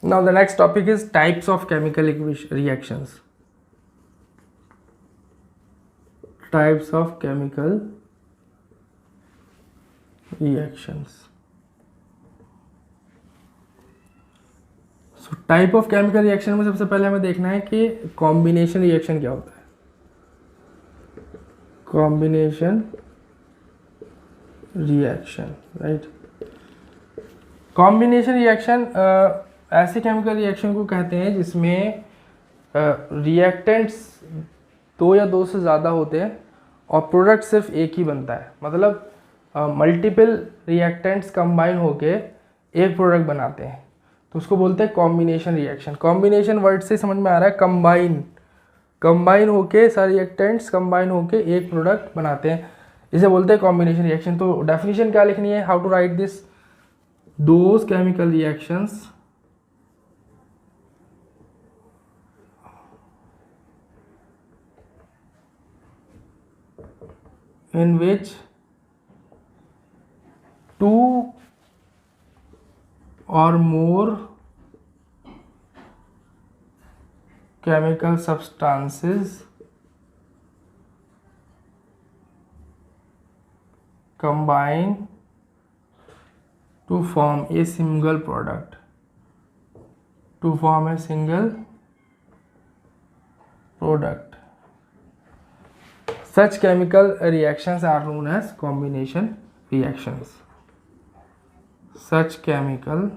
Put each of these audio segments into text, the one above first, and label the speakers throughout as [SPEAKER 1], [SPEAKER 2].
[SPEAKER 1] Now the next topic is types of chemical reactions. Types of chemical reactions. So type of chemical reaction में सबसे पहले हमें देखना है कि कॉम्बिनेशन रिएक्शन क्या होता है. Combination reaction, right. Combination reaction ऐसे केमिकल रिएक्शन को कहते हैं जिसमें रिएक्टेंट्स दो या दो से ज़्यादा होते हैं और प्रोडक्ट सिर्फ एक ही बनता है. मतलब मल्टीपल रिएक्टेंट्स कंबाइन होके एक प्रोडक्ट बनाते हैं, तो उसको बोलते हैं कॉम्बिनेशन रिएक्शन. कॉम्बिनेशन वर्ड से समझ में आ रहा है कंबाइन होके सारे रिएक्टेंट्स कंबाइन होके एक प्रोडक्ट बनाते हैं, इसे बोलते हैं कॉम्बिनेशन रिएक्शन. तो डेफिनेशन क्या लिखनी है, how to write this, those chemical reactions in which two or more chemical substances combine to form a single product. To form a single product. Such chemical reactions are known as combination reactions. Such chemical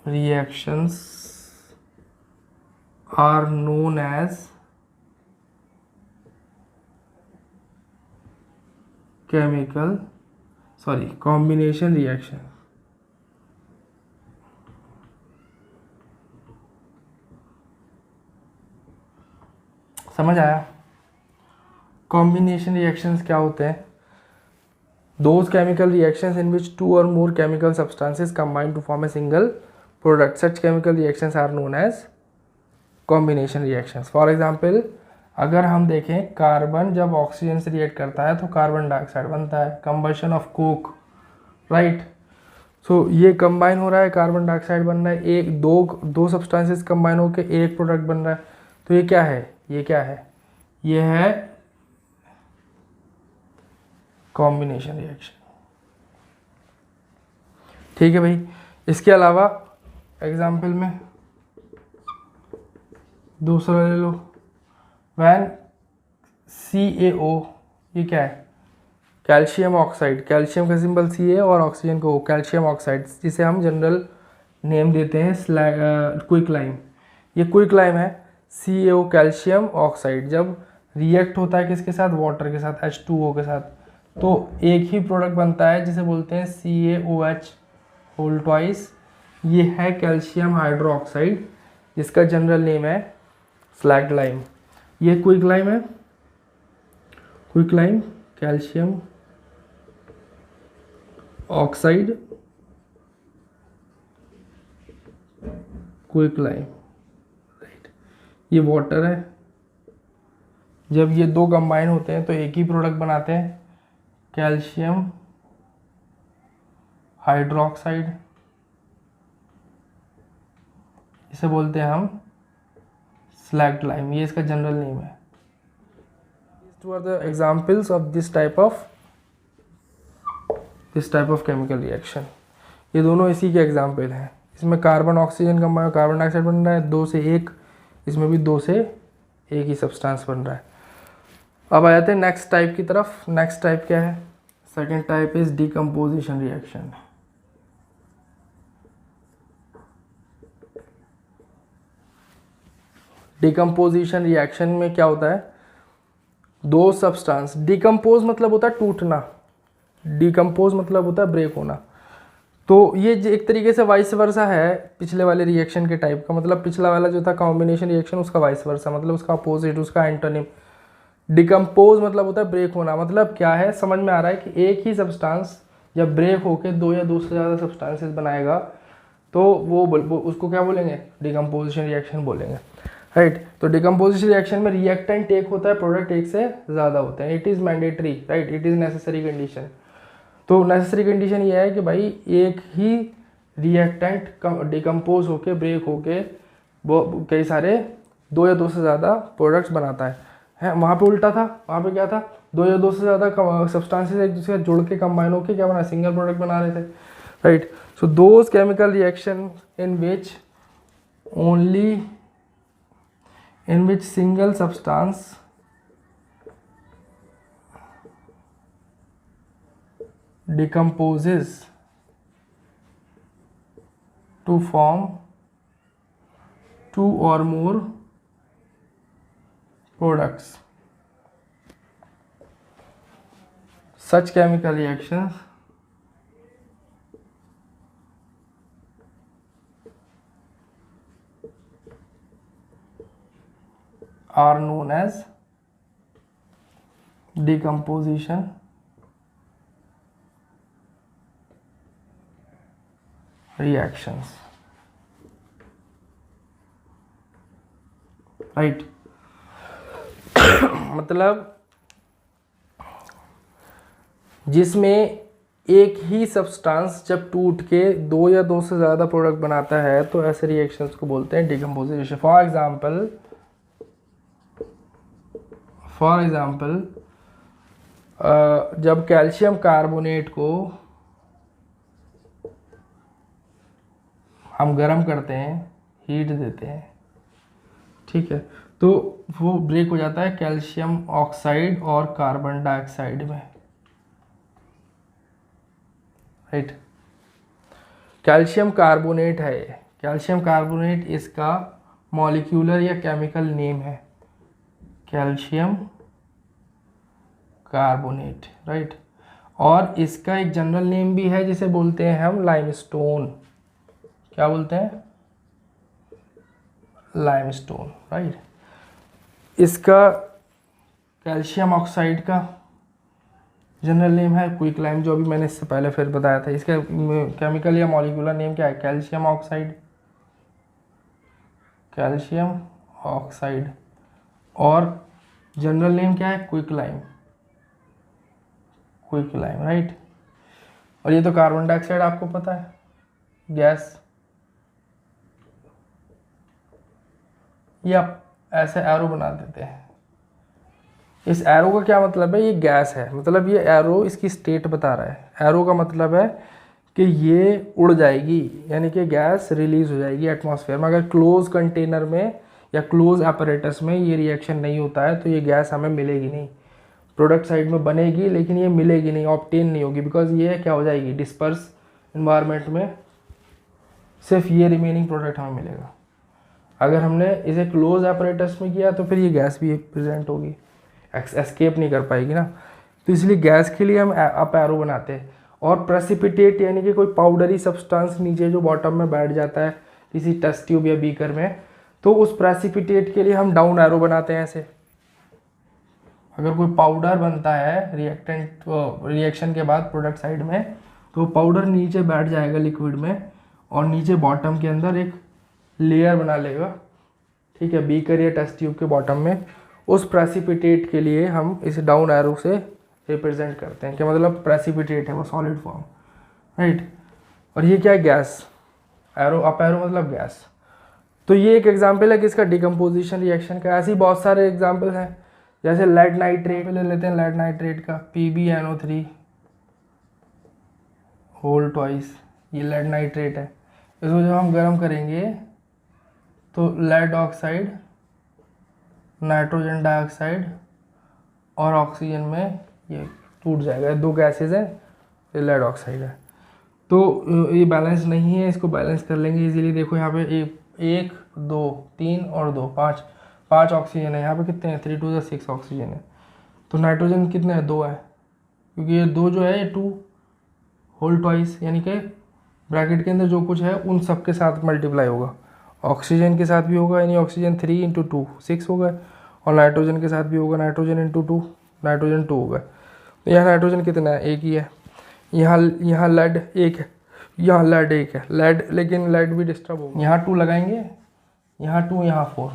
[SPEAKER 1] reactions are known as combination reaction. समझ आया. Combination reactions क्या होते हैं, those chemical reactions in which two or more chemical substances combine to form a single product. Such chemical reactions are known as combination reactions. For example, अगर हम देखें carbon जब oxygen से रिएक्ट करता है तो कार्बन डाइऑक्साइड बनता है. Combustion of coke, right. So ये कंबाइन हो रहा है, कार्बन डाइऑक्साइड बन रहा है, एक दो सब्सटेंसेस कंबाइन होकर एक प्रोडक्ट बन रहा है. तो ये क्या है, ये है कॉम्बिनेशन रिएक्शन. ठीक है भाई. इसके अलावा एग्जाम्पल में दूसरा ले लो. वैन CaO, ये क्या है, कैल्शियम ऑक्साइड. कैल्शियम का सिंबल Ca और ऑक्सीजन को कैल्शियम ऑक्साइड, जिसे हम जनरल नेम देते हैं क्विक लाइम. ये क्विक लाइम है. CaO कैल्शियम ऑक्साइड जब रिएक्ट होता है किसके साथ, वाटर के साथ, H2O के साथ, तो एक ही प्रोडक्ट बनता है जिसे बोलते हैं CaOH होल ट्वाइस. ये है कैल्शियम हाइड्रो ऑक्साइड जिसका जनरल नेम है स्लैग्ड लाइम. ये क्विक लाइम है, quick lime calcium oxide, quick lime. ये वाटर है. जब ये दो कंबाइन होते हैं तो एक ही प्रोडक्ट बनाते हैं, कैल्शियम हाइड्रोक्साइड, इसे बोलते हैं हम स्लैग्ड लाइम. ये इसका जनरल नेम है. These two are the examples of this type of chemical reaction. ये दोनों इसी के एग्जाम्पल हैं. इसमें carbon oxygen combine, carbon dioxide बन रहा है, 2 से 1, इसमें भी 2 से 1 ही सब्सटेंस बन रहा है. अब आ जाते हैं नेक्स्ट टाइप की तरफ. नेक्स्ट टाइप क्या है, second type is decomposition reaction. Decomposition reaction में क्या होता है, दो सब्सटेंस, डिकम्पोज मतलब होता है टूटना, डिकम्पोज मतलब होता है ब्रेक होना. तो ये एक तरीके से वाइस वर्सा है पिछले वाले रिएक्शन के टाइप का. मतलब पिछला वाला जो था कॉम्बिनेशन रिएक्शन, उसका वाइस वर्सा मतलब उसका अपोजिट, उसका एंटोनिम. डिकम्पोज मतलब होता है ब्रेक होना. मतलब क्या है, समझ में आ रहा है कि एक ही सब्सटेंस जब ब्रेक होके दो या दो से ज़्यादा सब्सटेंसेस बनाएगा तो वो उसको क्या बोलेंगे, डिकम्पोजिशन रिएक्शन बोलेंगे, राइट. तो डिकम्पोजिशन रिएक्शन में रिएक्टेंट एक होता है, प्रोडक्ट एक से ज़्यादा होते हैं. It is mandatory, right, it is necessary condition. तो नेसेसरी कंडीशन ये है कि भाई एक ही रिएक्टेंट डिकम्पोज होके ब्रेक होके वो कई सारे 2 या 2 से ज़्यादा प्रोडक्ट्स बनाता है। वहाँ पे उल्टा था, वहाँ पे क्या था, 2 या 2 से ज़्यादा सब्सटेंसेस एक दूसरे से जुड़ के कंबाइन होके क्या बना, सिंगल प्रोडक्ट बना रहे थे, right. So those chemical reaction in which single substance decomposes to form 2 or more products. Such chemical reactions are known as decomposition reactions, right. मतलब जिसमें एक ही सब्सटेंस जब टूट के 2 या 2 से ज़्यादा प्रोडक्ट बनाता है तो ऐसे रिएक्शंस को बोलते हैं डिकम्पोजिशन। फॉर एग्जांपल जब कैल्शियम कार्बोनेट को हम गर्म करते हैं, हीट देते हैं, ठीक है, तो वो ब्रेक हो जाता है कैल्शियम ऑक्साइड और कार्बन डाइऑक्साइड में, राइट। कैल्शियम कार्बोनेट है, कैल्शियम कार्बोनेट इसका मॉलिक्यूलर या केमिकल नेम है, कैल्शियम कार्बोनेट, राइट। और इसका एक जनरल नेम भी है जिसे बोलते हैं हम लाइमस्टोन। क्या बोलते हैं? Limestone, right. इसका कैल्शियम ऑक्साइड का जनरल नेम है क्विकलाइम, जो अभी मैंने इससे पहले फिर बताया था। इसका केमिकल या मॉलिक्यूलर नेम क्या है? Calcium oxide, calcium oxide. और जनरल नेम क्या है? Quicklime, quicklime, right. और ये तो कार्बन डाइऑक्साइड आपको पता है, गैस। ये आप ऐसे एरो बना देते हैं। इस एरो का क्या मतलब है? ये गैस है, मतलब ये एरो इसकी स्टेट बता रहा है। एरो का मतलब है कि ये उड़ जाएगी, यानी कि गैस रिलीज हो जाएगी एटमॉस्फेयर में। अगर क्लोज कंटेनर में या क्लोज apparatus में ये रिएक्शन नहीं होता है तो ये गैस हमें मिलेगी नहीं। प्रोडक्ट साइड में बनेगी लेकिन ये मिलेगी नहीं, ऑब्टेन नहीं होगी, बिकॉज ये क्या हो जाएगी, डिस्पर्स इन्वायरमेंट में। सिर्फ ये रिमेनिंग प्रोडक्ट हमें मिलेगा। अगर हमने इसे क्लोज apparatus में किया तो फिर ये गैस भी प्रेजेंट होगी, एस्केप नहीं कर पाएगी ना। तो इसलिए गैस के लिए हम अप एरो बनाते हैं। और प्रेसिपिटेट यानी कि कोई पाउडरी सब्सटेंस नीचे जो बॉटम में बैठ जाता है किसी टेस्ट ट्यूब या बीकर में, तो उस प्रेसिपिटेट के लिए हम डाउन एरो बनाते हैं ऐसे। अगर कोई पाउडर बनता है रिएक्शन के बाद प्रोडक्ट साइड में, तो पाउडर नीचे बैठ जाएगा लिक्विड में और नीचे बॉटम के अंदर एक लेयर बना लेगा, ठीक है, बीकर या टेस्ट ट्यूब के बॉटम में। उस प्रेसिपिटेट के लिए हम इस डाउन एरो से रिप्रेजेंट करते हैं, क्या मतलब प्रेसिपिटेट है वो सॉलिड फॉर्म, राइट। और ये क्या है? गैस। एरो अप एरो मतलब गैस। तो ये एक एग्जांपल है किसका? डिकम्पोजिशन रिएक्शन का। ऐसे ही बहुत सारे एग्जांपल्स हैं, जैसे लेड नाइट्रेट ले लेते हैं, लेड नाइट्रेट का PbNO3 होल ट्वाइस, ये लेड नाइट्रेट है। इसको जब हम गर्म करेंगे तो लेड ऑक्साइड, नाइट्रोजन डाइऑक्साइड और ऑक्सीजन में ये टूट जाएगा। 2 गैसेज हैं, ये लेड ऑक्साइड है। तो ये बैलेंस नहीं है, इसको बैलेंस कर लेंगे इजीली। देखो यहाँ पे 1 2 3 और 2 5 ऑक्सीजन है। यहाँ पे कितने हैं? 3 2 6 ऑक्सीजन है। तो नाइट्रोजन कितने हैं? 2 है, क्योंकि ये 2 जो है ये 2 होल ट्वाइस, यानी कि ब्रैकेट के अंदर जो कुछ है उन सब के साथ मल्टीप्लाई होगा। ऑक्सीजन के साथ भी होगा, यानी ऑक्सीजन 3 × 2 6 हो गए, और नाइट्रोजन के साथ भी होगा, नाइट्रोजन × 2 नाइट्रोजन 2 हो गए। तो यहाँ नाइट्रोजन कितना है? 1 ही है। यहाँ लेड 1 है, यहाँ लेड 1 है, लेड, लेकिन लेड भी डिस्टर्ब होगा। यहाँ 2 लगाएंगे, यहाँ 2, यहाँ 4,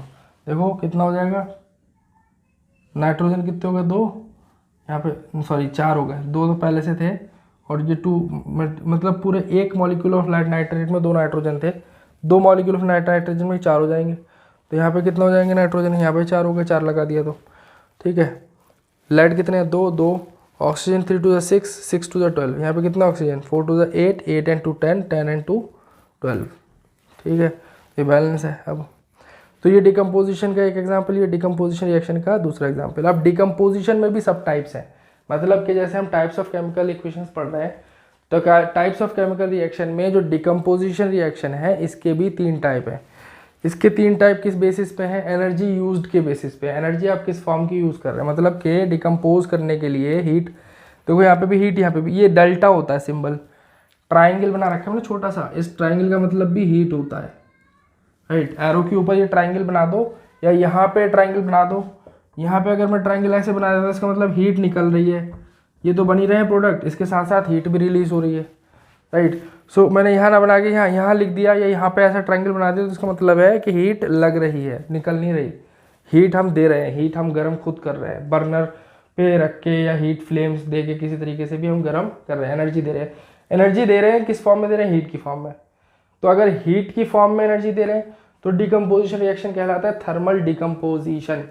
[SPEAKER 1] देखो कितना हो जाएगा। नाइट्रोजन कितने हो गए? 2, यहाँ पे सॉरी 4 हो गए, 2 तो पहले से थे और ये 2 मतलब पूरे एक मॉलिक्यूल ऑफ नाइट्रेट में 2 नाइट्रोजन थे, 2 मॉलिक्यूल ऑफ नाइट्रोजन में 4 हो जाएंगे। तो यहाँ पे कितना हो जाएंगे नाइट्रोजन, यहाँ पे 4 हो गए, 4 लगा दिया तो ठीक है। लेड कितने हैं, 2 2, oxygen 3 to the 6, 6 to the 12, यहाँ पे कितना oxygen 4 to the 8, 8 and to 10, 10 and to 12, ठीक है। ये बैलेंस है। अब तो ये डिकम्पोजिशन का एक एग्जाम्पल, ये डिकम्पोजिशन रिएक्शन का दूसरा एग्जाम्पल। अब डिकम्पोजिशन में भी सब टाइप्स हैं, मतलब कि जैसे हम टाइप्स ऑफ केमिकल इक्वेशंस पढ़ रहे हैं, तो टाइप्स ऑफ केमिकल रिएक्शन में जो डिकम्पोजिशन रिएक्शन है इसके भी 3 टाइप हैं। इसके 3 टाइप किस बेसिस पे है, एनर्जी यूज्ड के बेसिस पे। एनर्जी आप किस फॉर्म की यूज़ कर रहे हैं, मतलब कि डिकम्पोज करने के लिए हीट, देखो यहाँ पे भी हीट, यहाँ पे भी, ये डेल्टा होता है सिंबल, ट्राइंगल बना रखा है ना छोटा सा, इस ट्राइंगल का मतलब भी हीट होता है, राइट। एरो के ऊपर ये ट्राइंगल बना दो या यहाँ पे ट्राइंगल बना दो, यहाँ पे अगर मैं ट्राइंगल ऐसे बना देता इसका मतलब हीट निकल रही है, ये तो बनी रहे हैं प्रोडक्ट, इसके साथ साथ हीट भी रिलीज हो रही है, राइट। सो मैंने यहाँ ना बना के यहाँ लिख दिया या यहाँ पे ऐसा ट्राइंगल बना दिया, तो इसका मतलब है कि हीट लग रही है, निकल नहीं रही, हीट हम दे रहे हैं, हीट हम गर्म खुद कर रहे हैं, बर्नर पे रख के या हीट फ्लेम्स दे के किसी तरीके से भी हम गर्म कर रहे हैं, एनर्जी दे रहे हैं। एनर्जी दे रहे हैं किस फॉर्म में दे रहे हैं, हीट की फॉर्म में। तो अगर हीट की फॉर्म में एनर्जी दे रहे हैं तो डिकम्पोजिशन रिएक्शन कहलाता है थर्मल डिकम्पोजिशन,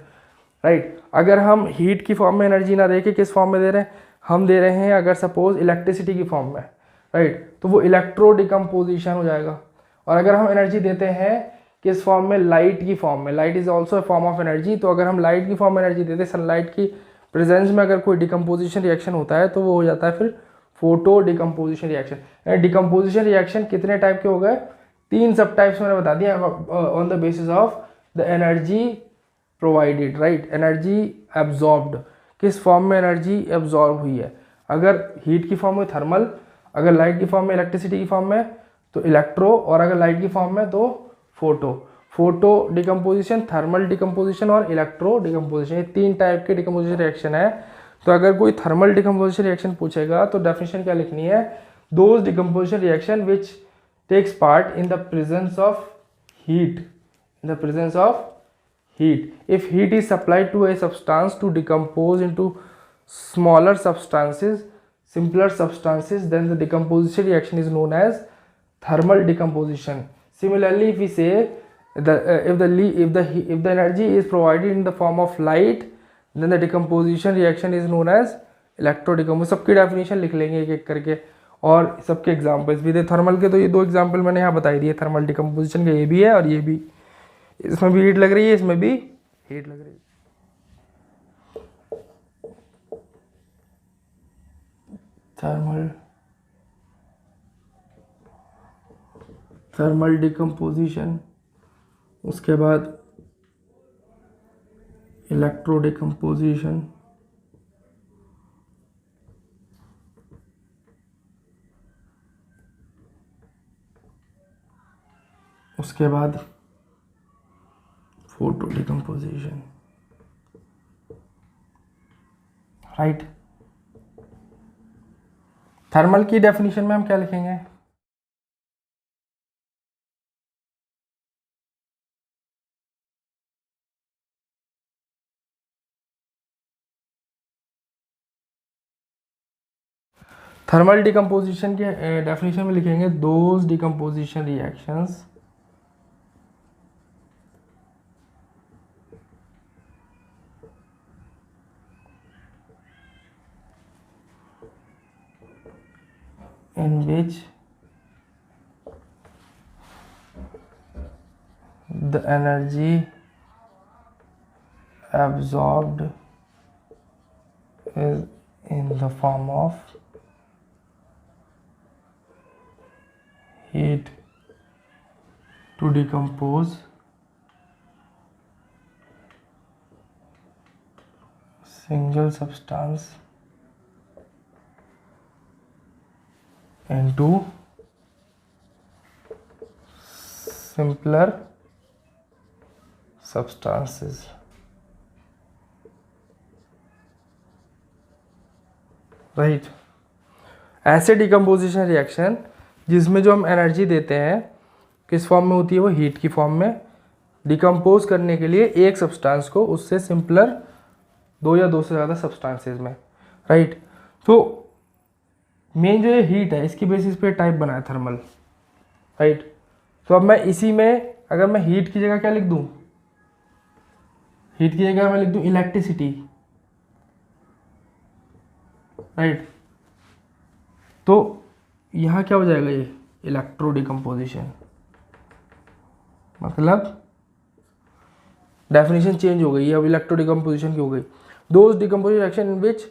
[SPEAKER 1] राइट। अगर हम हीट की फॉर्म में एनर्जी ना दे के किस फॉर्म में दे रहे हैं, हम दे रहे हैं अगर सपोज इलेक्ट्रिसिटी की फॉर्म में, राइट, तो वो इलेक्ट्रो डिकम्पोजिशन हो जाएगा। और अगर हम एनर्जी देते हैं किस फॉर्म में, लाइट की फॉर्म में, light is also a form of energy, तो अगर हम लाइट की फॉर्म में एनर्जी देते हैं, सनलाइट की प्रेजेंस में अगर कोई डिकम्पोजिशन रिएक्शन होता है तो वो हो जाता है फिर photo decomposition reaction. Decomposition reaction कितने टाइप के हो गए, 3 सब टाइप्स मैंने बता दिया on the basis of the energy provided, right, energy absorbed, किस फॉर्म में एनर्जी एब्जॉर्ब हुई है। अगर हीट की फॉर्म में थर्मल, अगर लाइट की फॉर्म में, इलेक्ट्रिसिटी की फॉर्म में तो इलेक्ट्रो, और अगर लाइट की फॉर्म में तो photo. Photo decomposition, thermal decomposition और इलेक्ट्रो डिकम्पोजिशन, ये 3 टाइप के डिकम्पोजिशन रिएक्शन है। तो अगर कोई थर्मल डिकम्पोजिशन रिएक्शन पूछेगा तो डेफिनेशन क्या लिखनी है, those decomposition reaction which takes part in the presence of heat, in the presence of heat. If heat is supplied to a substance to decompose into smaller substances, simpler substances, then the decomposition reaction is known as thermal decomposition. Similarly, if we say if the energy is provided in the form of light, then the decomposition reaction is known as electro decomposition. सबकी definition लिख लेंगे एक एक करके और सबके examples भी थे। थर्मल के तो ये 2 एग्जाम्पल मैंने यहाँ बताई दिए, थर्मल डिकम्पोजिशन का ये भी है और ये भी, इसमें भी हीट लग रही है, इसमें भी हीट लग रही है। थर्मल डिकम्पोजिशन, उसके बाद इलेक्ट्रो डिकम्पोजिशन, उसके बाद फोटो डिकम्पोजिशन, राइट। थर्मल की डेफिनेशन में हम क्या लिखेंगे, थर्मल डिकम्पोजिशन के डेफिनेशन में लिखेंगे those decomposition reactions in which the energy absorbed is in the form of heat to decompose single substance into simpler substances, right. ऐसे डिकम्पोजिशन रिएक्शन जिसमें जो हम एनर्जी देते हैं किस फॉर्म में होती है, वो हीट की फॉर्म में, डिकम्पोज करने के लिए एक सब्सटेंस को उससे सिंपलर 2 या 2 से ज़्यादा सब्सटेंसेस में, राइट। तो मेन जो ये हीट है इसकी बेसिस पे टाइप बना है थर्मल, राइट। तो अब मैं इसी में अगर मैं हीट की जगह क्या लिख दूं, हीट की जगह मैं लिख दूं इलेक्ट्रिसिटी, राइट। तो यहाँ क्या हो जाएगा, ये इलेक्ट्रो डिकम्पोजिशन, मतलब डेफिनेशन चेंज हो गई, अब इलेक्ट्रो डिकम्पोजिशन की हो गई। Those decomposition reaction in which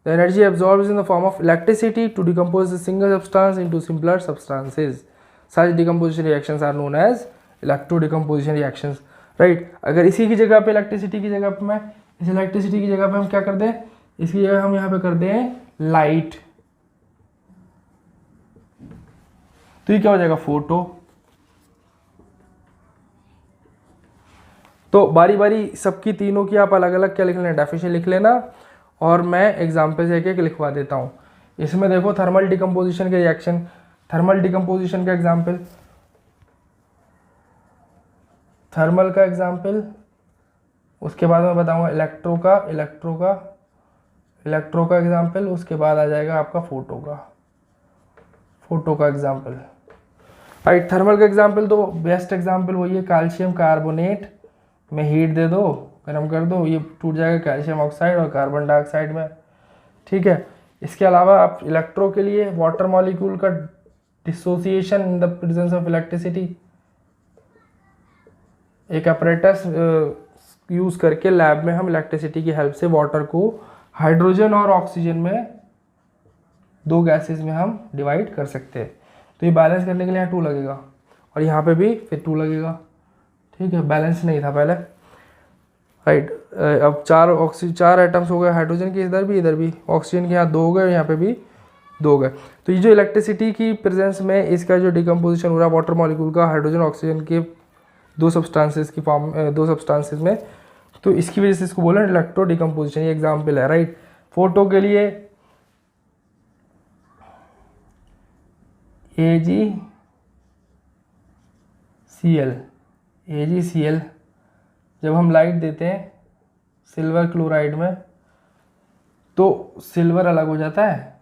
[SPEAKER 1] the energy absorbed is in the form of electricity to decompose a single substance into simpler substances. Such decomposition reactions are known as electrodecomposition reactions, right। अगर इसी की जगह पे electricity की जगह पे मैं इस इलेक्ट्रिसिटी की जगह पे हम क्या कर दें, इसकी जगह हम यहाँ पे कर दें लाइट, तो ये क्या हो जाएगा फोटो। तो बारी बारी सबकी तीनों की आप अलग अलग क्या लिख लेना, डेफिनेशन लिख लेना, और मैं एग्जाम्पल से एक लिखवा देता हूँ। इसमें देखो थर्मल डिकम्पोजिशन के रिएक्शन, थर्मल डिकम्पोजिशन का एग्जाम्पल, थर्मल का एग्जाम्पल, उसके बाद मैं बताऊंगा इलेक्ट्रो का एग्जाम्पल, उसके बाद आ जाएगा आपका फोटो का एग्जाम्पल, राइट। थर्मल का एग्जाम्पल तो बेस्ट एग्जाम्पल वही है, कैल्शियम कार्बोनेट में हीट दे दो, गर्म कर दो, ये टूट जाएगा कैल्शियम ऑक्साइड और कार्बन डाइऑक्साइड में, ठीक है। इसके अलावा आप इलेक्ट्रो के लिए वाटर मॉलिक्यूल का dissociation in the presence of electricity, एक अपरेटस यूज करके लैब में हम इलेक्ट्रिसिटी की हेल्प से वाटर को हाइड्रोजन और ऑक्सीजन में, दो गैसेस में हम डिवाइड कर सकते हैं। तो ये बैलेंस करने के लिए यहाँ 2 लगेगा और यहाँ पे भी फिर 2 लगेगा, ठीक है। बैलेंस नहीं था पहले, राइट। अब 4 एटम्स हो गए हाइड्रोजन के, इधर भी ऑक्सीजन के यहाँ 2 हो गए, यहाँ पे भी 2 हो गए। तो ये जो इलेक्ट्रिसिटी की प्रेजेंस में इसका जो डिकम्पोजिशन हो रहा है वाटर मॉलिक्यूल का हाइड्रोजन ऑक्सीजन के 2 सब्सटेंसेस की फॉर्म 2 सब्सटेंसेस में, तो इसकी वजह से इसको बोला इलेक्ट्रो डिकम्पोजिशन, ये एग्जाम्पल है, राइट। फोटो के लिए AgCl, जब हम लाइट देते हैं सिल्वर क्लोराइड में तो सिल्वर अलग हो जाता है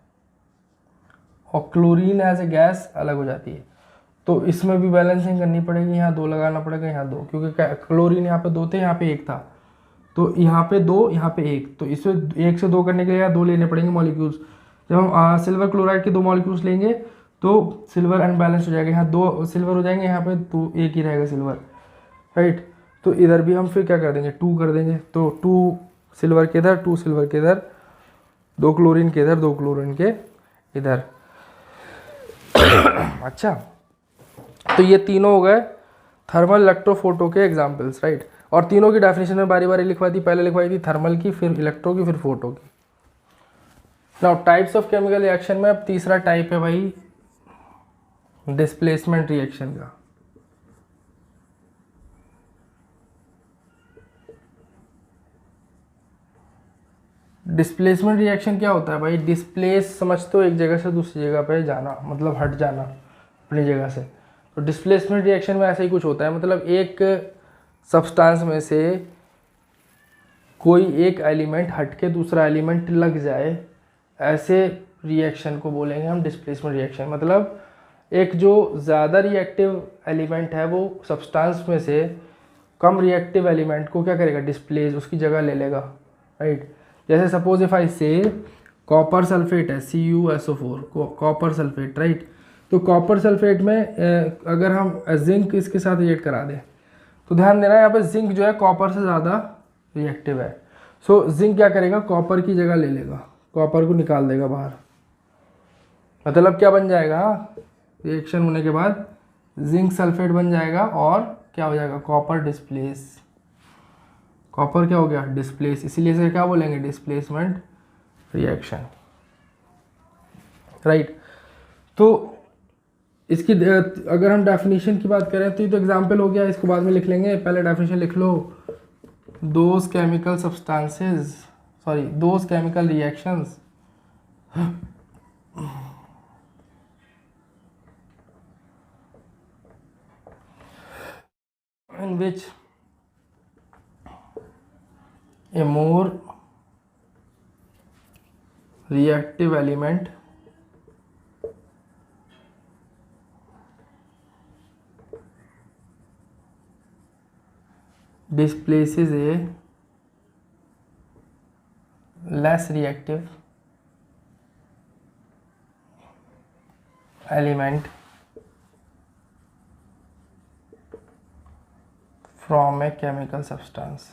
[SPEAKER 1] और क्लोरीन एज ए गैस अलग हो जाती है। तो इसमें भी बैलेंसिंग करनी पड़ेगी, यहाँ 2 लगाना पड़ेगा, यहाँ 2, क्योंकि क्लोरीन यहाँ पे 2 थे, यहाँ पे 1 था, तो यहाँ पे 2, यहाँ पे 1, तो इसमें 1 से 2 करने के लिए यहाँ 2 लेने पड़ेंगे मॉलिक्यूल्स। जब हम सिल्वर क्लोराइड के 2 मॉलिक्यूल्स लेंगे तो सिल्वर अनबैलेंस हो जाएगा, यहाँ 2 सिल्वर हो जाएंगे, यहाँ पे 2 1 ही रहेगा सिल्वर, राइट। तो इधर भी हम फिर क्या कर देंगे 2 कर देंगे, तो 2 सिल्वर के इधर, 2 सिल्वर के इधर, 2 क्लोरीन के इधर, 2 क्लोरीन के इधर। अच्छा, तो ये तीनों हो गए थर्मल इलेक्ट्रोफोटो के एग्जाम्पल्स, राइट। और तीनों की डेफिनेशन में बारी बारी लिखवाई थी, पहले लिखवाई थी थर्मल की, फिर इलेक्ट्रो की, फिर फोटो की। Now types of chemical reaction में अब तीसरा टाइप है भाई डिस्प्लेसमेंट रिएक्शन का। डिस्प्लेसमेंट रिएक्शन क्या होता है भाई, डिस्प्लेस समझते हो एक जगह से दूसरी जगह पे जाना, मतलब हट जाना अपनी जगह से। तो डिस्प्लेसमेंट रिएक्शन में ऐसा ही कुछ होता है, मतलब एक सब्सटेंस में से कोई एक एलिमेंट हट के दूसरा एलिमेंट लग जाए, ऐसे रिएक्शन को बोलेंगे हम डिस्प्लेसमेंट रिएक्शन। मतलब एक जो ज़्यादा रिएक्टिव एलिमेंट है वो सब्सटेंस में से कम रिएक्टिव एलिमेंट को क्या करेगा, डिस्प्लेस, उसकी जगह ले लेगा, राइट। जैसे सपोज इफ आई से कॉपर सल्फेट है CuSO4, कॉपर सल्फेट, राइट। तो कॉपर सल्फेट में अगर हम जिंक इसके साथ रिएक्ट करा दें, तो ध्यान देना यहाँ पे जिंक जो है कॉपर से ज़्यादा रिएक्टिव है। सो जिंक क्या करेगा, कॉपर की जगह ले लेगा, कॉपर को निकाल देगा बाहर। मतलब क्या बन जाएगा, रिएक्शन होने के बाद जिंक सल्फेट बन जाएगा और क्या हो जाएगा, कॉपर डिस्प्लेस। कॉपर क्या हो गया, डिस्प्लेस, इसीलिए से क्या बोलेंगे डिस्प्लेसमेंट रिएक्शन, राइट। तो इसकी अगर हम डेफिनेशन की बात करें तो ये तो एग्जाम्पल हो गया, इसको बाद में लिख लेंगे, पहले डेफिनेशन लिख लो। Those chemical substances, sorry those chemical reactions in which a more reactive element displaces a less reactive element from a chemical substance.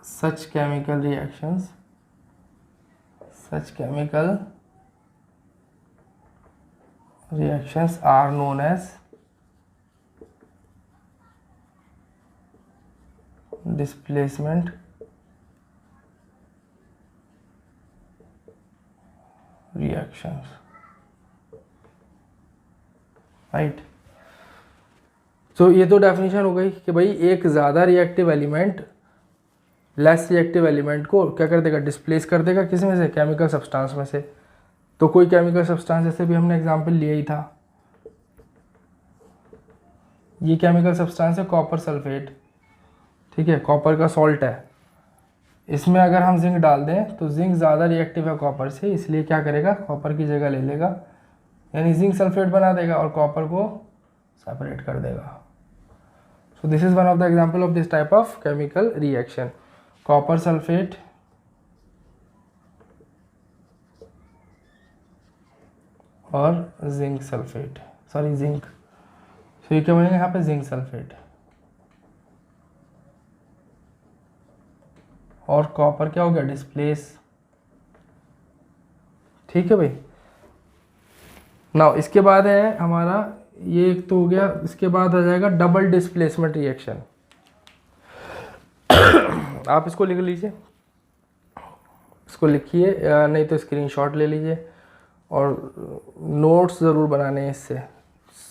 [SPEAKER 1] Such chemical reactions are known as displacement reactions, right. So ये तो definition हो गई कि भाई एक ज़्यादा reactive element less reactive element को क्या कर देगा, डिस्प्लेस कर देगा, किस में से, केमिकल सब्सटेंस में से। तो कोई केमिकल सब्सटेंस जैसे भी हमने एग्जांपल लिया ही था, ये केमिकल सब्सटेंस है कॉपर सल्फेट, ठीक है, कॉपर का सॉल्ट है। इसमें अगर हम जिंक डाल दें तो जिंक ज़्यादा रिएक्टिव है कॉपर से, इसलिए क्या करेगा, कॉपर की जगह ले लेगा, यानी जिंक सल्फेट बना देगा और कॉपर को सेपरेट कर देगा। So this is one of the example of this type of chemical reaction, copper sulphate और जिंक सल्फेट, सॉरी जिंक, सो ये क्या बनेगा यहाँ पे, जिंक सल्फेट, और कॉपर क्या हो गया, डिस्प्लेस, ठीक है भाई। नाउ इसके बाद है हमारा ये एक तो हो गया, इसके बाद आ जाएगा डबल डिस्प्लेसमेंट रिएक्शन। आप इसको लिख लीजिए, इसको लिखिए, नहीं तो स्क्रीनशॉट ले लीजिए और नोट्स ज़रूर बनाने हैं इससे।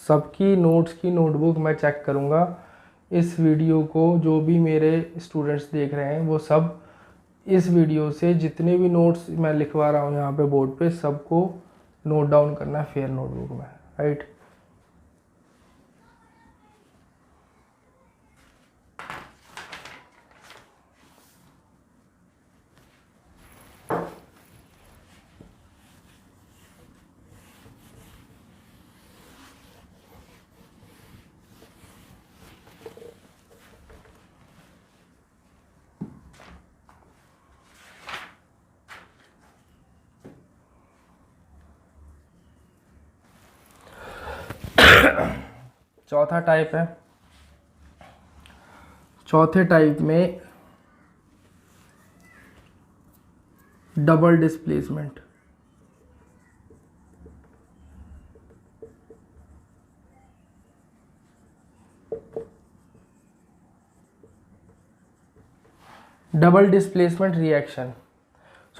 [SPEAKER 1] सबकी नोट्स की नोटबुक मैं चेक करूँगा, इस वीडियो को जो भी मेरे स्टूडेंट्स देख रहे हैं वो सब इस वीडियो से जितने भी नोट्स मैं लिखवा रहा हूँ यहाँ पे बोर्ड पे, सबको नोट डाउन करना है फेयर नोटबुक में, राइट। चौथा टाइप है, चौथे टाइप में double displacement. Double displacement reaction.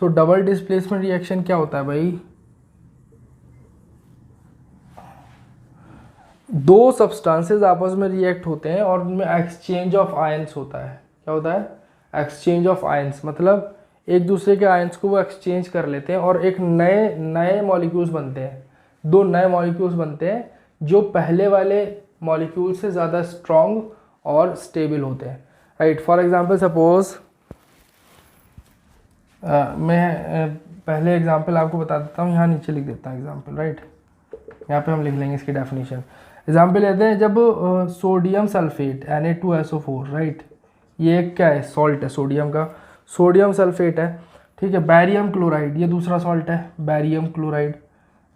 [SPEAKER 1] सो डबल डिस्प्लेसमेंट रिएक्शन क्या होता है भाई, दो सब्सटेंसेस आपस में रिएक्ट होते हैं और उनमें एक्सचेंज ऑफ आयंस होता है। क्या होता है, एक्सचेंज ऑफ आयंस, मतलब एक दूसरे के आयंस को वो एक्सचेंज कर लेते हैं और एक नए मॉलिक्यूल्स बनते हैं, दो नए मॉलिक्यूल्स बनते हैं जो पहले वाले मॉलिक्यूल से ज़्यादा स्ट्रॉन्ग और स्टेबल होते हैं, राइट। फॉर एग्जांपल सपोज मैं पहले एग्जांपल आपको बता देता हूँ, यहाँ नीचे लिख देता हूँ एग्जांपल, राइट। यहाँ पे हम लिख लेंगे इसकी डेफिनेशन। एग्जाम्पल लेते हैं, जब सोडियम सल्फेट Na2SO4, राइट, ये क्या है, सॉल्ट है सोडियम का, सोडियम सल्फेट है, ठीक है। बैरियम क्लोराइड, ये दूसरा सॉल्ट है बैरियम क्लोराइड,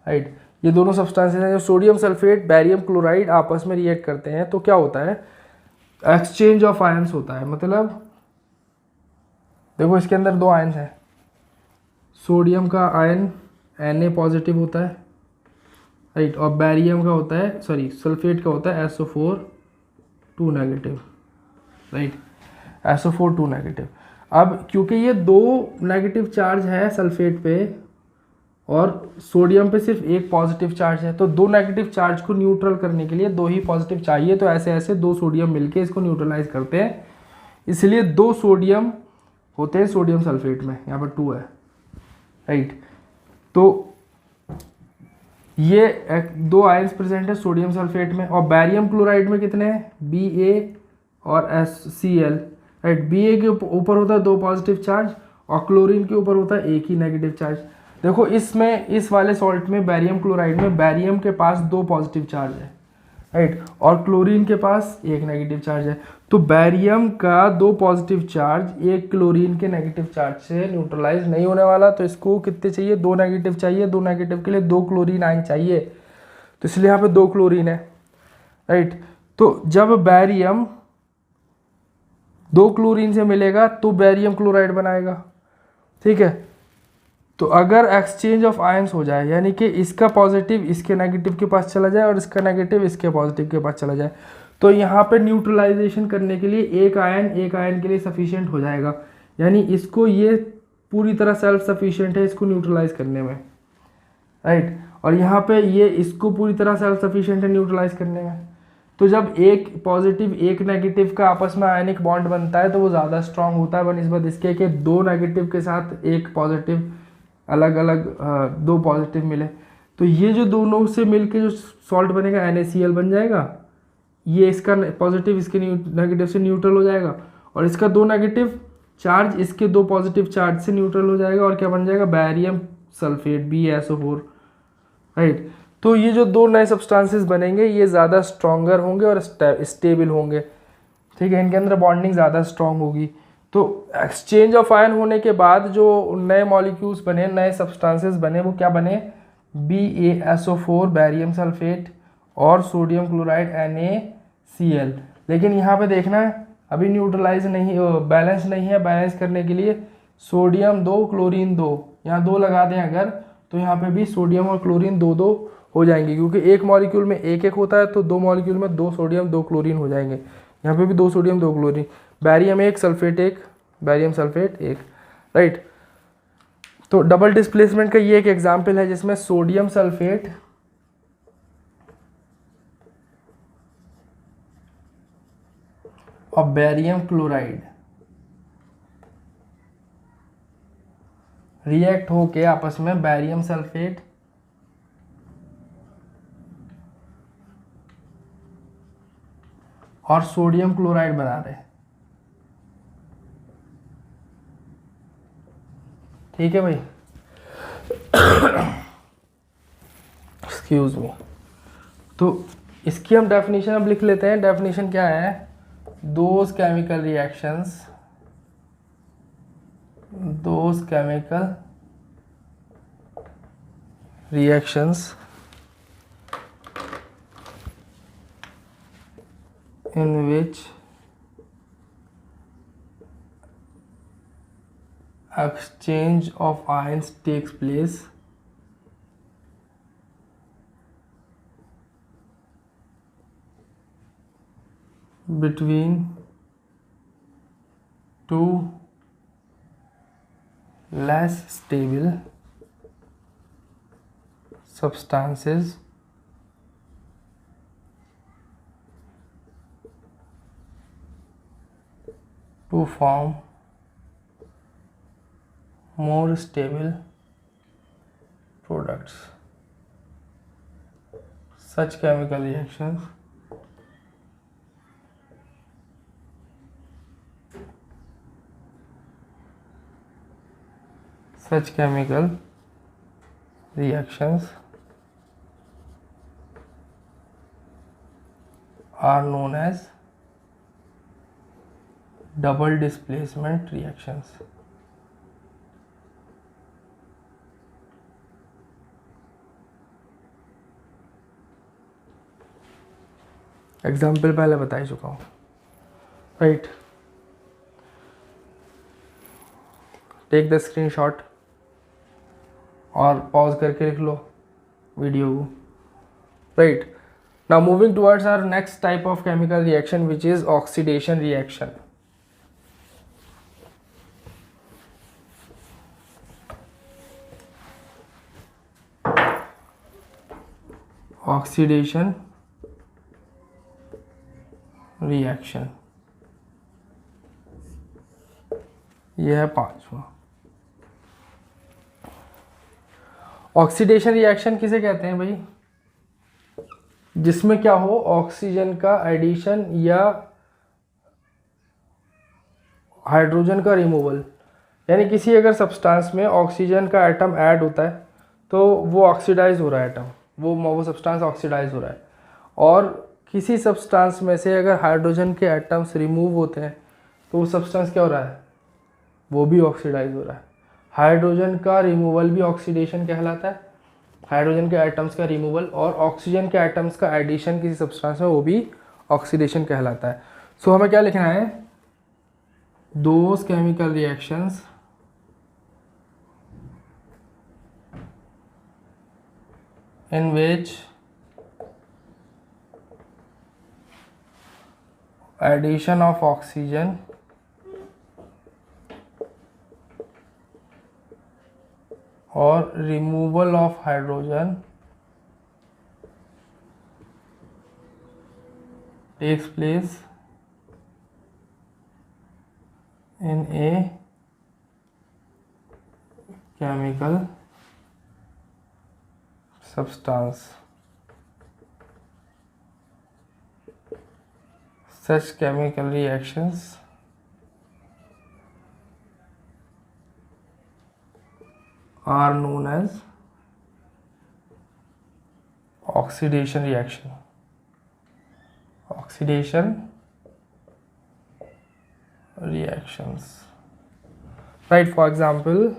[SPEAKER 1] राइट। ये दोनों सब्सटेंसेस हैं, जो सोडियम सल्फेट बैरियम क्लोराइड आपस में रिएक्ट करते हैं तो क्या होता है, एक्सचेंज ऑफ आयंस होता है। मतलब देखो इसके अंदर दो आयंस हैं, सोडियम का आयन Na पॉजिटिव होता है, राइट, और बैरियम का होता है, सॉरी सल्फेट का होता है SO4 2 negative, right, SO4 2 negative. अब क्योंकि ये दो नेगेटिव चार्ज है सल्फेट पे और सोडियम पे सिर्फ एक पॉजिटिव चार्ज है, तो दो नेगेटिव चार्ज को न्यूट्रल करने के लिए दो ही पॉजिटिव चाहिए, तो ऐसे ऐसे दो सोडियम मिलके इसको न्यूट्रलाइज करते हैं, इसलिए दो सोडियम होते हैं सोडियम सल्फेट में, यहाँ पर 2 है, राइट। तो ये दो आयंस प्रेजेंट है सोडियम सल्फेट में, और बैरियम क्लोराइड में कितने हैं, Ba और Cl, राइट। Ba के ऊपर होता है दो पॉजिटिव चार्ज और क्लोरीन के ऊपर होता है एक ही नेगेटिव चार्ज। देखो इसमें, इस वाले सॉल्ट में बैरियम क्लोराइड में बैरियम के पास दो पॉजिटिव चार्ज है, राइट, और क्लोरीन के पास एक नेगेटिव चार्ज है। तो बैरियम का 2 पॉजिटिव चार्ज एक क्लोरीन के नेगेटिव चार्ज से न्यूट्रलाइज नहीं होने वाला, तो इसको कितने चाहिए, 2 नेगेटिव चाहिए, 2 नेगेटिव के लिए 2 क्लोरीन आयन चाहिए, तो इसलिए यहाँ पे 2 क्लोरीन है। राइट, तो जब बैरियम 2 क्लोरीन से मिलेगा तो बैरियम क्लोराइड बनाएगा। ठीक है, तो अगर एक्सचेंज ऑफ आयंस हो जाए, यानी कि इसका पॉजिटिव इसके नेगेटिव के पास चला जाए और इसका नेगेटिव इसके पॉजिटिव के पास चला जाए, तो यहाँ पे न्यूट्रलाइजेशन करने के लिए एक आयन के लिए सफिशिएंट हो जाएगा, यानी इसको ये पूरी तरह सेल्फ सफिशिएंट है इसको न्यूट्रलाइज करने में। राइट, और यहाँ पे ये इसको पूरी तरह सेल्फ सफिशिएंट है न्यूट्रलाइज करने में। तो जब एक पॉजिटिव एक नेगेटिव का आपस में आयनिक बॉन्ड बनता है तो वो ज़्यादा स्ट्रांग होता है बनस्बत इसके कि 2 नेगेटिव के साथ एक पॉजिटिव, अलग अलग 2 पॉजिटिव मिले, तो ये जो दोनों से मिलके जो सॉल्ट बनेगा NaCl बन जाएगा, ये इसका पॉजिटिव इसके नेगेटिव से न्यूट्रल हो जाएगा, और इसका 2 नेगेटिव चार्ज इसके 2 पॉजिटिव चार्ज से न्यूट्रल हो जाएगा, और क्या बन जाएगा, बैरियम सल्फेट BaSO4। राइट, तो ये जो 2 नए सब्सटेंसेस बनेंगे ये ज़्यादा स्ट्रॉन्गर होंगे और स्टेबल होंगे। ठीक है, इनके अंदर बॉन्डिंग ज़्यादा स्ट्रॉन्ग होगी। तो एक्सचेंज ऑफ आयन होने के बाद जो नए मॉलिक्यूल्स बने, नए सब्सटेंसेस बने, वो क्या बने, BaSO4 बैरियम सल्फेट और सोडियम क्लोराइड NaCl। लेकिन यहाँ पे देखना है अभी न्यूट्रलाइज नहीं, बैलेंस नहीं है। बैलेंस करने के लिए सोडियम 2 क्लोरीन 2, यहाँ 2 लगा दें अगर, तो यहाँ पे भी सोडियम और क्लोरीन 2-2 हो जाएंगे, क्योंकि एक मॉलिक्यूल में एक होता है, तो 2 मॉलिक्यूल में 2 सोडियम 2 क्लोरीन हो जाएंगे। यहाँ पे भी 2 sodium 2 chlorine, barium 1 sulphate 1, barium sulphate 1। Right, तो डबल डिस्प्लेसमेंट का ये एक एग्जाम्पल है जिसमें सोडियम सल्फेट और बैरियम क्लोराइड रिएक्ट होके आपस में बैरियम सल्फेट और सोडियम क्लोराइड बना रहे हैं। ठीक है भाई, एक्सक्यूज मी। तो इसकी हम डेफिनेशन अब लिख लेते हैं। डेफिनेशन क्या है, those chemical reactions in which exchange of ions takes place between two less stable substances to form more stable products. Such chemical reactions are known as double displacement reactions. Example पहले बता ही चुका हूँ। Right, take the screenshot और pause करके लिख लो video को। Right, now moving towards our next type of chemical reaction which is oxidation reaction. Oxidation reaction, यह है 5वां। ऑक्सीडेशन रिएक्शन किसे कहते हैं भाई, जिसमें क्या हो, ऑक्सीजन का एडिशन या हाइड्रोजन का रिमूवल, यानी किसी अगर सब्सटेंस में ऑक्सीजन का एटम ऐड होता है तो वो ऑक्सीडाइज हो रहा है एटम, वो सब्सटेंस ऑक्सीडाइज हो रहा है, और किसी सब्सटेंस में से अगर हाइड्रोजन के एटम्स रिमूव होते हैं तो वो सब्सटेंस क्या हो रहा है, वो भी ऑक्सीडाइज हो रहा है। हाइड्रोजन का रिमूवल भी ऑक्सीडेशन कहलाता है, हाइड्रोजन के एटम्स का रिमूवल, और ऑक्सीजन के एटम्स का एडिशन किसी सब्सटेंस में वो भी ऑक्सीडेशन कहलाता है। सो हमें क्या लिखना है, those chemical reactions in which addition of oxygen or removal of hydrogen takes place in a chemical substance. Such chemical reactions are known as oxidation reaction. Oxidation reactions. Right, for example,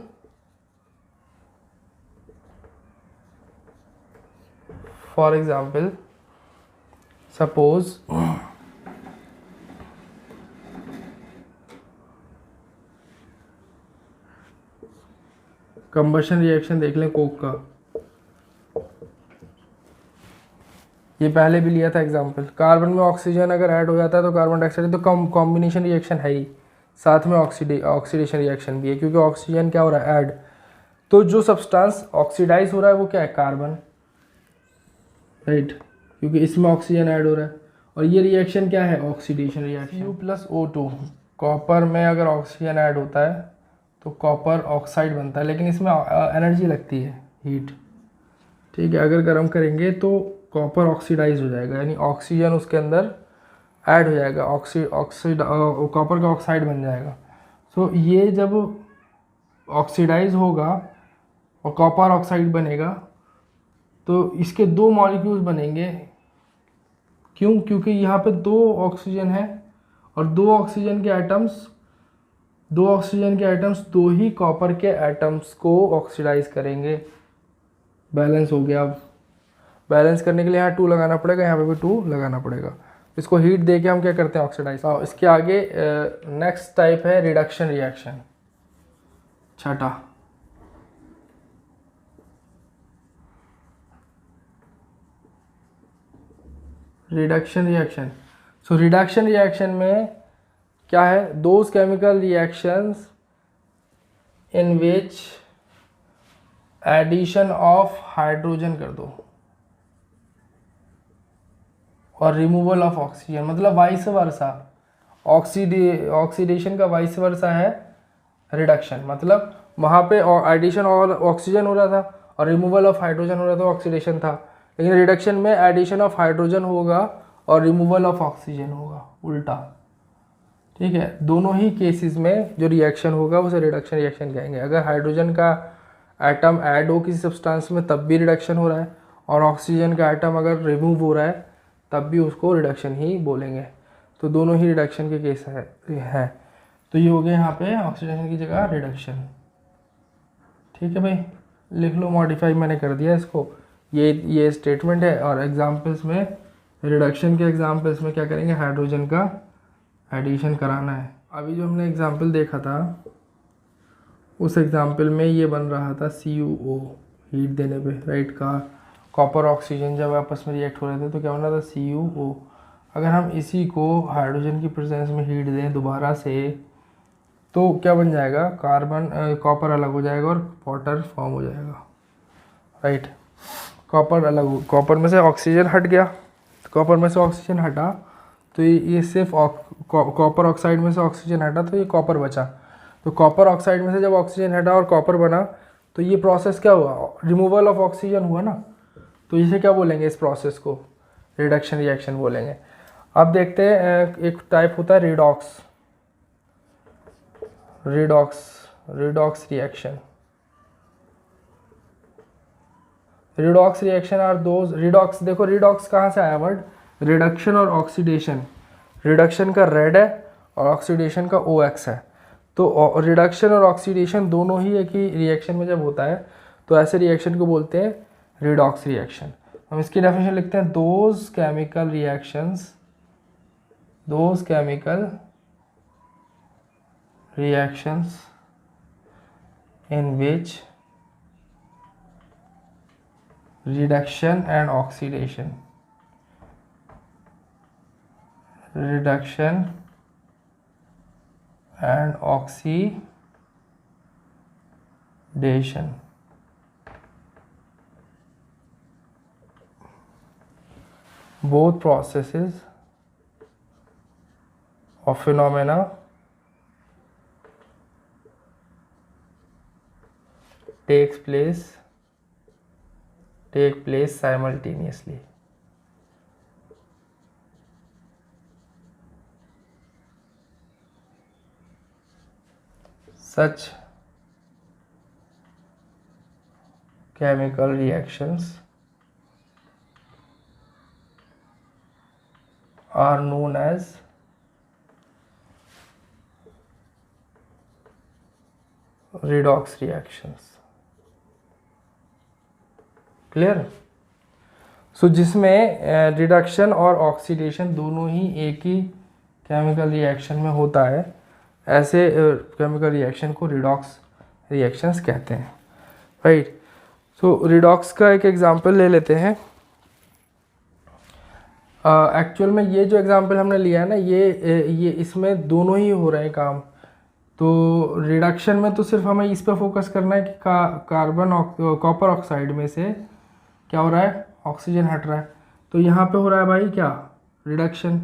[SPEAKER 1] suppose combustion reaction देख लें Coke का, ये पहले भी लिया था example. Carbon में oxygen अगर ऐड हो जाता है तो कार्बन डाइऑक्साइड, तो कॉम्बिनेशन रिएक्शन है ही, साथ में ऑक्सीडेशन रिएक्शन भी है, क्योंकि ऑक्सीजन क्या हो रहा है, ऐड। तो जो सब्सटेंस ऑक्सीडाइज हो रहा है वो क्या है, कार्बन, राइट, क्योंकि इसमें ऑक्सीजन ऐड हो रहा है। और ये रिएक्शन क्या है, ऑक्सीडेशन रिएक्शन। Cu+O2, कॉपर में अगर ऑक्सीजन ऐड होता है तो कॉपर ऑक्साइड बनता है, लेकिन इसमें एनर्जी लगती है, हीट, ठीक है। अगर गर्म करेंगे तो कॉपर ऑक्सीडाइज हो जाएगा, यानी ऑक्सीजन उसके अंदर ऐड हो जाएगा, कॉपर का ऑक्साइड बन जाएगा। सो ये जब ऑक्सीडाइज होगा और कॉपर ऑक्साइड बनेगा तो इसके दो मॉलिक्यूल्स बनेंगे। क्यों, क्योंकि यहाँ पे दो ऑक्सीजन है और दो ऑक्सीजन के एटम्स दो ही कॉपर के एटम्स को ऑक्सीडाइज करेंगे। बैलेंस हो गया। अब बैलेंस करने के लिए यहाँ 2 लगाना पड़ेगा, यहाँ पे भी 2 लगाना पड़ेगा। इसको हीट दे के हम क्या करते हैं, ऑक्सीडाइज। इसके आगे नेक्स्ट टाइप है रिडक्शन रिएक्शन, छठा। Reduction reaction. So reduction reaction में क्या है, those chemical reactions in which edition of hydrogen कर दो और रिमूवल ऑफ ऑक्सीजन, मतलब वाइस वर्सा। ऑक्सीडेशन का वाइस वर्सा है रिडक्शन, मतलब वहाँ पे एडिशन और ऑक्सीजन हो रहा था और रिमूवल ऑफ हाइड्रोजन हो रहा था, ऑक्सीडेशन था। लेकिन रिडक्शन में एडिशन ऑफ हाइड्रोजन होगा और रिमूवल ऑफ ऑक्सीजन होगा, उल्टा, ठीक है। दोनों ही केसेस में जो रिएक्शन होगा उसे रिडक्शन रिएक्शन कहेंगे। अगर हाइड्रोजन का एटम ऐड हो किसी सब्सटेंस में तब भी रिडक्शन हो रहा है, और ऑक्सीजन का एटम अगर रिमूव हो रहा है तब भी उसको रिडक्शन ही बोलेंगे। तो दोनों ही रिडक्शन के केस है। तो ये हो गया यहाँ पे ऑक्सीडेशन की जगह रिडक्शन, ठीक है भाई, लिख लो, मॉडिफाई मैंने कर दिया इसको। ये स्टेटमेंट है। और एग्जाम्पल्स में, रिडक्शन के एग्जाम्पल्स में क्या करेंगे, हाइड्रोजन का एडिशन कराना है। अभी जो हमने एग्जाम्पल देखा था उस एग्जाम्पल में ये बन रहा था CuO हीट देने पे, राइट। का कॉपर ऑक्सीजन जब आपस में रिएक्ट हो रहे थे तो क्या बन रहा था, CuO। अगर हम इसी को हाइड्रोजन की प्रेजेंस में हीट दें दोबारा से तो क्या बन जाएगा, कॉपर अलग हो जाएगा और वाटर फॉर्म हो जाएगा, राइट। कॉपर में से ऑक्सीजन हट गया, कॉपर में से ऑक्सीजन हटा तो ये सिर्फ कॉपर ऑक्साइड में से ऑक्सीजन हटा तो ये कॉपर बचा। तो कॉपर ऑक्साइड में से जब ऑक्सीजन हटा और कॉपर बना तो ये प्रोसेस क्या हुआ, रिमूवल ऑफ ऑक्सीजन हुआ ना। तो इसे क्या बोलेंगे, इस प्रोसेस को रिडक्शन रिएक्शन बोलेंगे। अब देखते हैं, एक टाइप होता है redox reaction. Redox reaction are those, redox, देखो रिडॉक्स कहाँ से आया वर्ड, रिडक्शन और ऑक्सीडेशन, रिडक्शन का रेड है और ऑक्सीडेशन का OX है। तो रिडक्शन और ऑक्सीडेशन दोनों ही एक ही रिएक्शन में जब होता है तो ऐसे रिएक्शन को बोलते हैं रिडॉक्स रिएक्शन। हम इसकी डेफिनेशन लिखते हैं, those chemical reactions in which reduction and oxidation both processes of phenomena take place simultaneously. Such chemical reactions are known as redox reactions. Clear? So जिसमें रिडक्शन और ऑक्सीडेशन दोनों ही एक ही केमिकल रिएक्शन में होता है, ऐसे केमिकल रिएक्शन को redox reactions कहते हैं, राइट। सो रिडॉक्स का एक एग्जांपल ले लेते हैं। एक्चुअल में ये जो एग्जांपल हमने लिया है ना, ये इसमें दोनों ही हो रहे हैं काम। तो रिडक्शन में तो सिर्फ हमें इस पर फोकस करना है कि कॉपर ऑक्साइड में से क्या हो रहा है, ऑक्सीजन हट रहा है। तो यहाँ पे हो रहा है भाई क्या, रिडक्शन।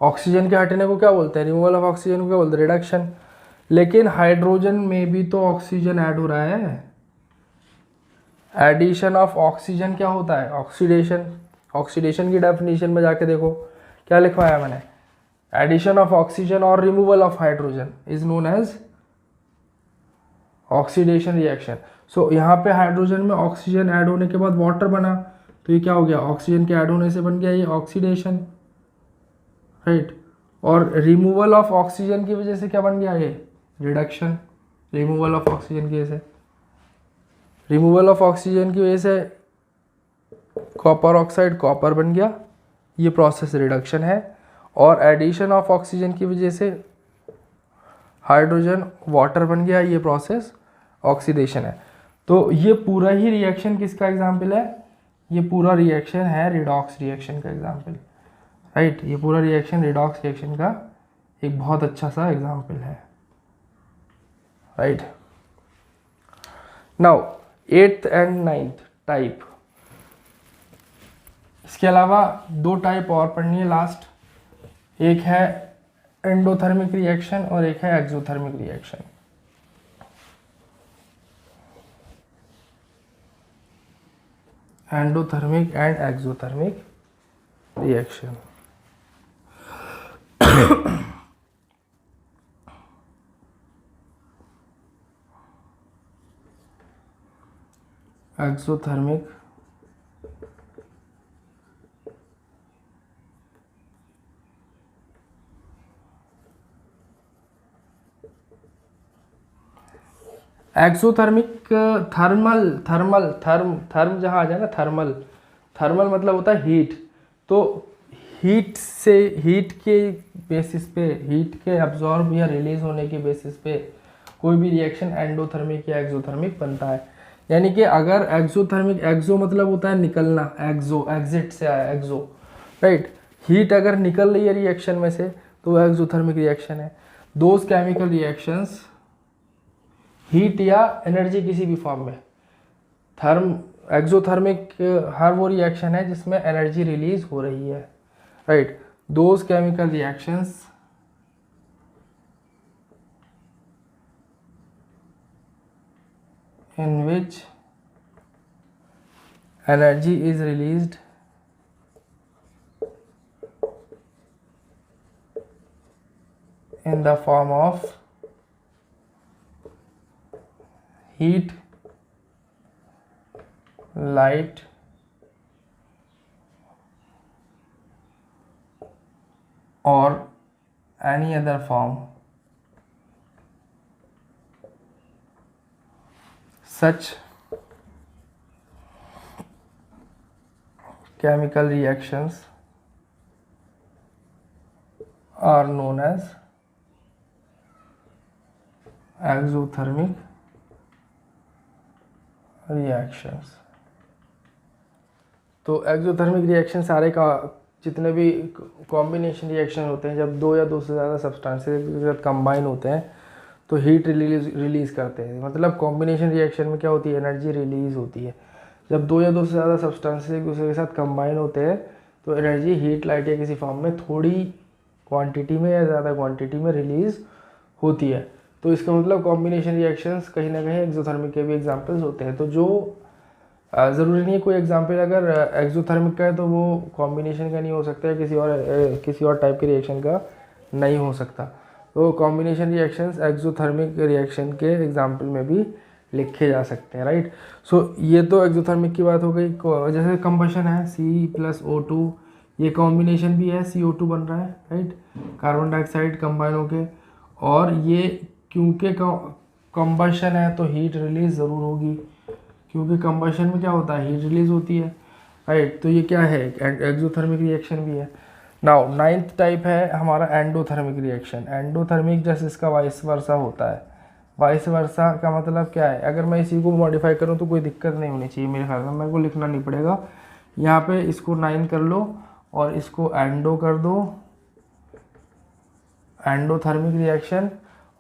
[SPEAKER 1] ऑक्सीजन के हटने को क्या बोलते हैं, रिमूवल ऑफ ऑक्सीजन को क्या बोलते हैं, रिडक्शन। लेकिन हाइड्रोजन में भी तो ऑक्सीजन ऐड हो रहा है। एडिशन ऑफ ऑक्सीजन क्या होता है, ऑक्सीडेशन। ऑक्सीडेशन की डेफिनेशन में जाके देखो क्या लिखवाया मैंने, एडिशन ऑफ ऑक्सीजन और removal of hydrogen is known as oxidation reaction. So यहाँ पे हाइड्रोजन में ऑक्सीजन ऐड होने के बाद वाटर बना, तो ये क्या हो गया, ऑक्सीजन के ऐड होने से बन गया ये ऑक्सीडेशन, राइट। और रिमूवल ऑफ ऑक्सीजन की वजह से क्या बन गया, ये रिडक्शन। रिमूवल ऑफ ऑक्सीजन की वजह से, रिमूवल ऑफ ऑक्सीजन की वजह से कॉपर ऑक्साइड कॉपर बन गया, ये प्रोसेस रिडक्शन है। और एडिशन ऑफ ऑक्सीजन की वजह से हाइड्रोजन वाटर बन गया, ये प्रोसेस ऑक्सीडेशन है। तो ये पूरा ही रिएक्शन किसका एग्जाम्पल है, ये पूरा रिएक्शन है रिडॉक्स रिएक्शन का एग्जाम्पल, राइट। ये पूरा रिएक्शन रिडॉक्स रिएक्शन का एक बहुत अच्छा सा एग्जाम्पल है, right. Now 8th and 9th type, इसके अलावा 2 टाइप और पढ़नी है लास्ट। एक है एंडोथर्मिक रिएक्शन और एक है exothermic reaction. Endothermic and exothermic reaction. Exothermic exothermic therm जहाँ आ जाए ना, थर्मल मतलब होता है हीट। तो हीट के बेसिस पे, हीट के अब्जॉर्ब या रिलीज होने के बेसिस पे कोई भी रिएक्शन एंडोथर्मिक या एक्सोथर्मिक बनता है। यानी कि अगर एक्सोथर्मिक, एक्सो मतलब होता है निकलना, एक्सो एग्जिट से आया एक्सो, राइट। हीट अगर निकल रही है रिएक्शन में से तो वह एक्सोथर्मिक रिएक्शन है। दोज केमिकल रिएक्शंस, हीट या एनर्जी किसी भी फॉर्म में, एक्सोथर्मिक हर वो रिएक्शन है जिसमें एनर्जी रिलीज हो रही है, right. Those chemical reactions in which energy is released in the form of heat, light or any other form such chemical reactions are known as exothermic reactions। तो exothermic reaction सारे का जितने भी combination reaction होते हैं, जब दो या दो से ज़्यादा सब्सटेंसेस के साथ कंबाइन होते हैं तो हीट रिलीज़ करते हैं। मतलब कॉम्बिनेशन रिएक्शन में क्या होती है, एनर्जी रिलीज़ होती है। जब दो या दो से ज़्यादा सब्सटेंसेस एक दूसरे के साथ कंबाइन होते हैं तो एनर्जी हीट, लाइट या किसी फॉर्म में थोड़ी क्वांटिटी में या ज़्यादा क्वांटिटी में रिलीज़ होती है। तो इसका मतलब कॉम्बिनेशन रिएक्शंस कहीं ना कहीं एक्सोथर्मिक के भी एग्जांपल्स होते हैं। तो जो ज़रूरी नहीं है कोई एग्जांपल अगर एक्सोथर्मिक का है तो वो कॉम्बिनेशन का नहीं हो सकता है, किसी और टाइप के रिएक्शन का नहीं हो सकता। तो कॉम्बिनेशन रिएक्शंस एक्सोथर्मिक रिएक्शन के एग्जांपल में भी लिखे जा सकते हैं, राइट। सो ये तो एक्सोथर्मिक की बात हो गई। जैसे कंबशन है C+O2, ये कॉम्बिनेशन भी है, CO2 बन रहा है, राइट, कार्बन डाइऑक्साइड कंबाइन होके। और ये क्योंकि कंबशन है तो हीट रिलीज ज़रूर होगी, क्योंकि कंबशन में क्या होता है, हीट रिलीज होती है, राइट। तो ये क्या है, एक्सोथर्मिक रिएक्शन भी है। नाउ 9th टाइप है हमारा एंडोथर्मिक रिएक्शन। एंडोथर्मिक जैसे इसका वाइस वर्सा होता है। वाइस वर्सा का मतलब क्या है, अगर मैं इसी को मॉडिफाई करूँ तो कोई दिक्कत नहीं होनी चाहिए मेरे ख्याल में, मेरे को लिखना नहीं पड़ेगा। यहाँ पे इसको 9 कर लो और इसको एंडो कर दो, एंडोथर्मिक रिएक्शन,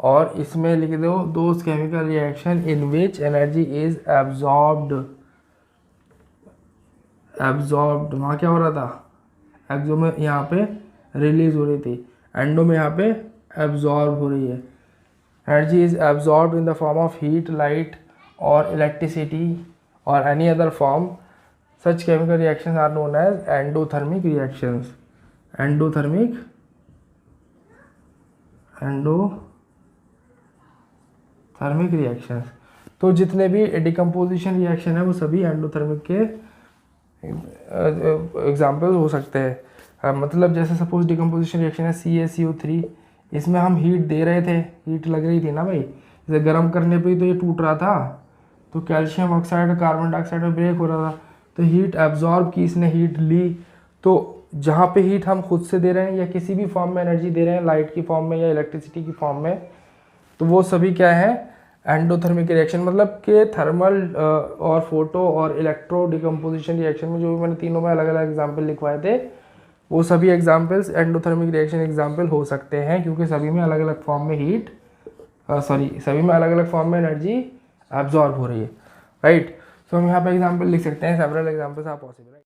[SPEAKER 1] और इसमें लिख दो those chemical reaction in which energy is absorbed. वहाँ क्या हो रहा था, एक्सो में यहाँ पे रिलीज हो रही थी, एंडो में यहाँ पे एब्जॉर्ब हो रही है। Energy is absorbed in the form of heat, light और इलेक्ट्रिसिटी और any other form. Such chemical reactions are known as endothermic reactions. Endothermic reactions. तो जितने भी डिकम्पोजिशन रिएक्शन है वो सभी एंडोथर्मिक के एग्जाम्पल हो सकते हैं। मतलब जैसे सपोज डिकम्पोजिशन रिएक्शन है CaCO3, इसमें हम हीट दे रहे थे, हीट लग रही थी ना भाई, जैसे गर्म करने पे ही तो ये टूट रहा था, तो कैल्शियम ऑक्साइड और कार्बन डाइऑक्साइड में ब्रेक हो रहा था, तो हीट एब्जॉर्ब की, इसने हीट ली। तो जहाँ पे हीट हम खुद से दे रहे हैं या किसी भी फॉर्म में एनर्जी दे रहे हैं, लाइट की फॉर्म में या इलेक्ट्रिसिटी की फॉर्म में, तो वो सभी क्या है, एंडोथर्मिक रिएक्शन। मतलब कि थर्मल और फोटो और इलेक्ट्रो डिकम्पोजिशन रिएक्शन में जो भी मैंने तीनों में अलग अलग एग्जाम्पल लिखवाए थे, वो सभी एग्जाम्पल्स एंडोथर्मिक रिएक्शन एग्जाम्पल हो सकते हैं, क्योंकि सभी में अलग अलग फॉर्म में सभी में अलग अलग फॉर्म में एनर्जी एब्जॉर्ब हो रही है, राइट। तो हम यहाँ पे एग्जाम्पल लिख सकते हैं, सेवरल एग्जाम्पल्स आर पॉसिबल।